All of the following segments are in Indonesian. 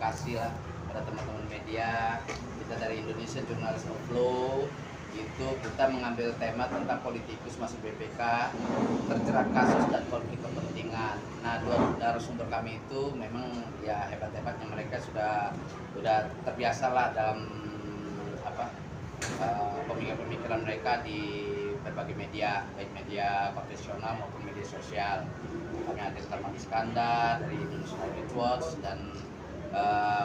kasih lah pada teman-teman media. Kita dari Indonesia Journalist of Law itu kita mengambil tema tentang politikus masuk BPK, terjerat kasus dan konflik kepentingan. Nah, dua narasumber kami itu memang ya hebat-hebatnya, mereka sudah terbiasa lah dalam pemikiran mereka di berbagai media, baik media konvensional maupun media sosial. Kami hadirkan Bang Iskandar dari Indonesia Climate Watch dan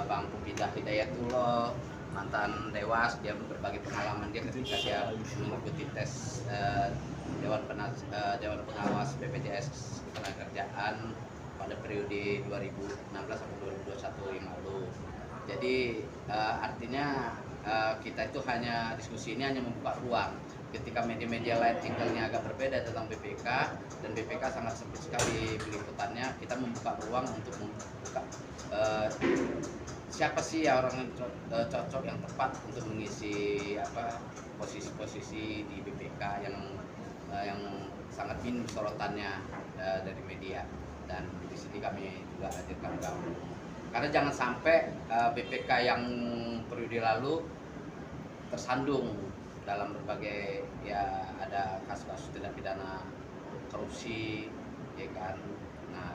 Bang Pupidah Hidayatullah, mantan Dewas. Dia berbagi pengalaman dia ketika dia mengikuti tes Dewan Pengawas BPJS Ketenagakerjaan pada periode 2016 sampai 2021 yang lalu. Jadi artinya kita itu hanya diskusi ini hanya membuka ruang. Ketika media-media lain angle-nya agak berbeda tentang BPK dan BPK sangat sempit sekali peliputannya, kita membuka ruang untuk membuka siapa sih ya orang yang cocok yang tepat untuk mengisi posisi-posisi di BPK yang sangat minim sorotannya dari media. Dan di sini kami juga hadirkan kamu. Karena jangan sampai BPK yang periode lalu tersandung dalam berbagai ya ada kasus-kasus tindak pidana korupsi, ya kan. Nah,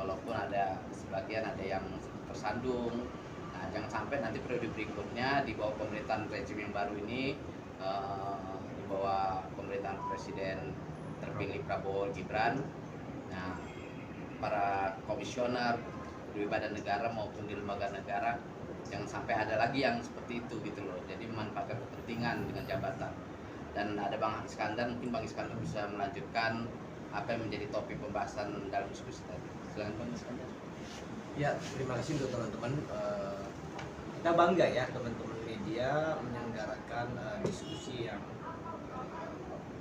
walaupun ada sebagian ada yang tersandung, nah jangan sampai nanti periode berikutnya di bawah pemerintahan rezim yang baru ini, di bawah pemerintahan Presiden terpilih Prabowo Gibran, nah para komisioner di badan negara maupun di lembaga negara jangan sampai ada lagi yang seperti itu gitu loh. Jadi memanfaatkan kepentingan dengan jabatan. Dan ada Bang Iskandar, mungkin Bang Iskandar bisa melanjutkan apa yang menjadi topik pembahasan dalam diskusi tadi. Silakan Bang Iskandar. Ya, terima kasih untuk teman-teman. Kita bangga ya teman-teman media menyelenggarakan diskusi yang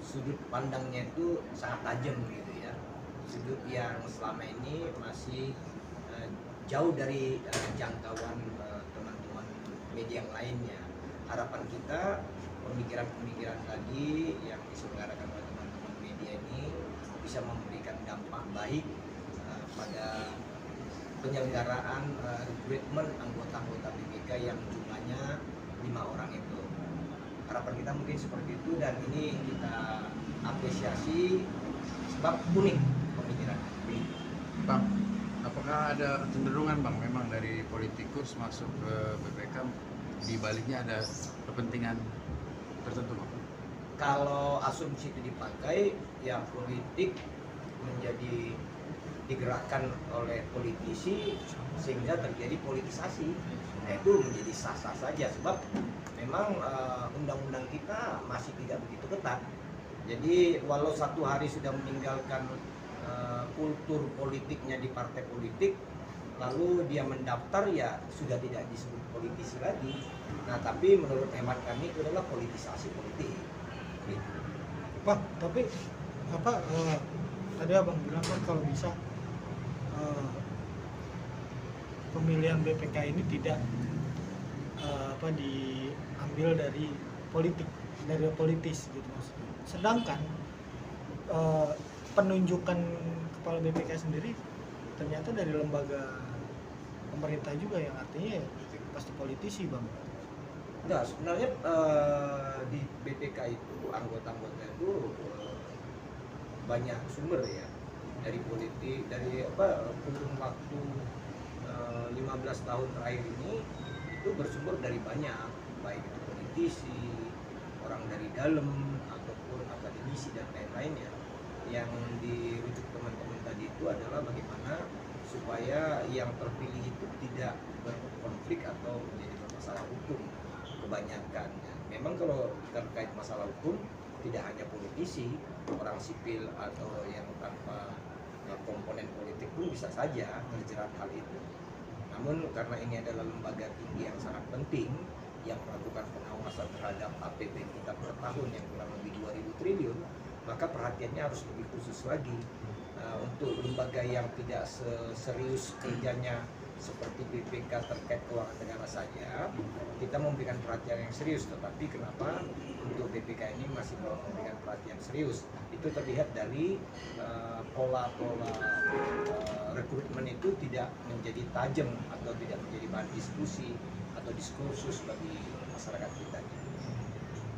sudut pandangnya itu sangat tajam gitu ya. Sudut yang selama ini masih jauh dari jangkauan teman-teman media yang lainnya. Harapan kita pemikiran-pemikiran tadi yang diselenggarakan oleh teman-teman media ini bisa memberikan dampak baik pada penyelenggaraan rekrutmen anggota-anggota BPK yang jumlahnya 5 orang itu. Harapan kita mungkin seperti itu, dan ini kita apresiasi sebab unik pemikiran. Bang, apakah ada kecenderungan Bang memang dari politikus masuk ke BPK di baliknya ada kepentingan tertentu Bang? Kalau asumsi itu dipakai, ya politik menjadi digerakkan oleh politisi sehingga terjadi politisasi. Nah, itu menjadi sah-sah saja sebab memang undang-undang kita masih tidak begitu ketat. Jadi walau satu hari sudah meninggalkan kultur politiknya di partai politik, lalu dia mendaftar ya sudah tidak disebut politisi lagi. Nah, tapi menurut hemat kami itu adalah politisasi politik. Gitu. Pak, tapi tadi abang bilang kan kalau bisa pemilihan BPK ini tidak diambil dari politis gitu maksudnya. Sedangkan penunjukan kepala BPK sendiri ternyata dari lembaga pemerintah juga, yang artinya ya pasti politisi bang. Nah, sebenarnya di BPK itu anggota-anggota itu banyak sumber ya, dari politik, dari kurun waktu 15 tahun terakhir ini itu bersumber dari banyak, baik itu politisi, orang dari dalam ataupun akademisi dan lain-lainnya. Yang dirujuk teman-teman tadi itu adalah bagaimana supaya yang terpilih itu tidak berkonflik atau menjadi bermasalah hukum kebanyakan. Memang kalau terkait masalah hukum tidak hanya politisi, orang sipil atau yang tanpa komponen politik pun bisa saja terjerat hal itu. Namun karena ini adalah lembaga tinggi yang sangat penting yang melakukan pengawasan terhadap APBN kita per tahun yang kurang lebih 2.000 triliun, maka perhatiannya harus lebih khusus lagi untuk lembaga yang tidak serius kerjanya seperti BPK terkait keuangan negara saja kita memberikan perhatian yang serius, tetapi kenapa untuk BPK ini masih belum memberikan perhatian serius? Itu terlihat dari pola-pola rekrutmen itu tidak menjadi tajam atau tidak menjadi bahan diskusi atau diskursus bagi masyarakat kita.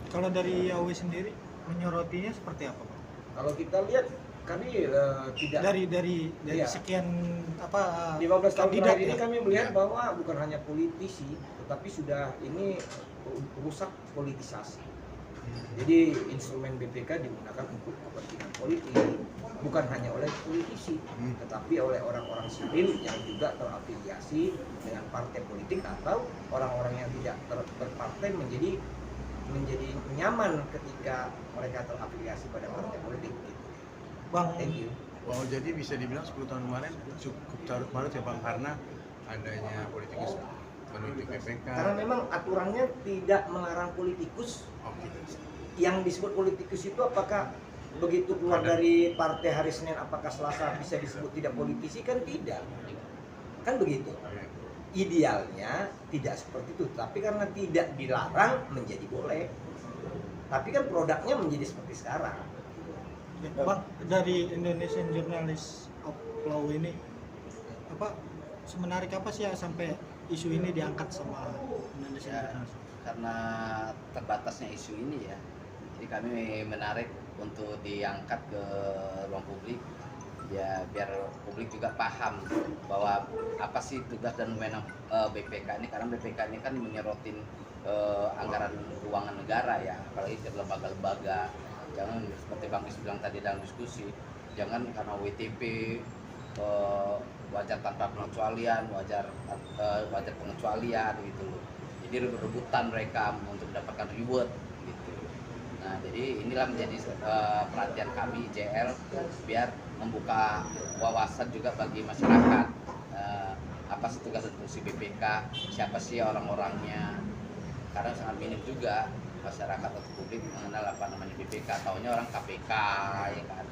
Kalau dari Yawi sendiri menyorotinya seperti apa, Pak? Kalau kita lihat kami tidak Dari Iya. sekian apa 15 tahun kandidat terakhir ini ya? kami melihat Ya. bahwa bukan hanya politisi, tetapi sudah ini rusak politisasi. Jadi instrumen BPK digunakan untuk kepentingan politik, bukan hanya oleh politisi, tetapi oleh orang-orang sipil yang juga terafiliasi dengan partai politik atau orang-orang yang tidak berpartai menjadi nyaman ketika mereka terafiliasi pada partai politik. Bang, Thank you. Oh, jadi bisa dibilang 10 tahun kemarin cukup carut marut ya Bang, karena adanya politikus menunjuk BPK. Karena memang aturannya tidak melarang politikus. Oke. Yang disebut politikus itu apakah begitu keluar Ada. dari partai hari Senin apakah Selasa bisa disebut tidak politisi? Kan tidak, kan begitu. Idealnya tidak seperti itu, tapi karena tidak dilarang menjadi boleh. Tapi kan produknya menjadi seperti sekarang. Bang, dari Indonesian Journalist of Law ini apa semenarik apa sih ya sampai isu ini diangkat sama Indonesian Ya, Journalist? karena terbatasnya isu ini ya, jadi kami menarik untuk diangkat ke ruang publik ya, biar publik juga paham bahwa apa sih tugas dan wewenang BPK ini, karena BPK ini kan menyerotin anggaran keuangan negara ya, apalagi ke lembaga-lembaga. Jangan seperti Bang Is bilang tadi dalam diskusi, jangan karena WTP wajar tanpa pengecualian, wajar pengecualian gitu loh. Jadi rebutan mereka untuk mendapatkan reward gitu. Nah, jadi inilah menjadi perhatian kami JL biar membuka wawasan juga bagi masyarakat. Apa sih tugas dan fungsi BPK, siapa sih orang-orangnya, karena sangat minim juga masyarakat atau publik mengenal apa namanya BPK, taunya orang KPK ya kan,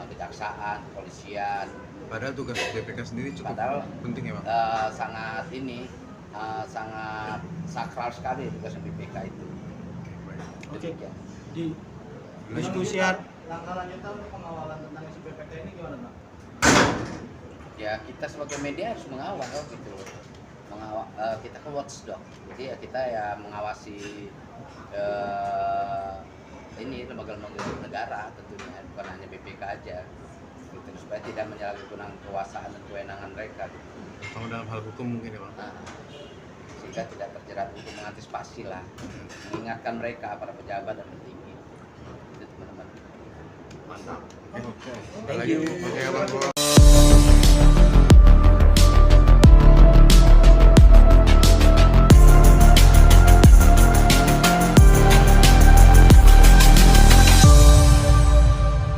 kejaksaan, kepolisian. Padahal tugas BPK sendiri cukup Padahal, penting ya Bang. Sangat ini sangat sakral sekali tugas BPK itu. Oke. Demikian. Di diskusian Langkah lanjutan untuk pengawalan tentang isu BPK ini gimana, Bang? Ya kita sebagai media harus mengawal gitu. Kita ke watchdog, jadi ya kita ya mengawasi ini lembaga-lembaga negara tentunya, bukan hanya BPK aja gitu, supaya tidak menyalahgunakan kekuasaan dan kewenangan mereka gitu. Kalau dalam hal hukum mungkin ya Bang. Nah, sehingga tidak terjerat untuk mengantisipasi lah, mengingatkan mereka para pejabat dan petinggi itu teman-teman. Mantap. Oke. Thank Lagi. you. Oke Bang.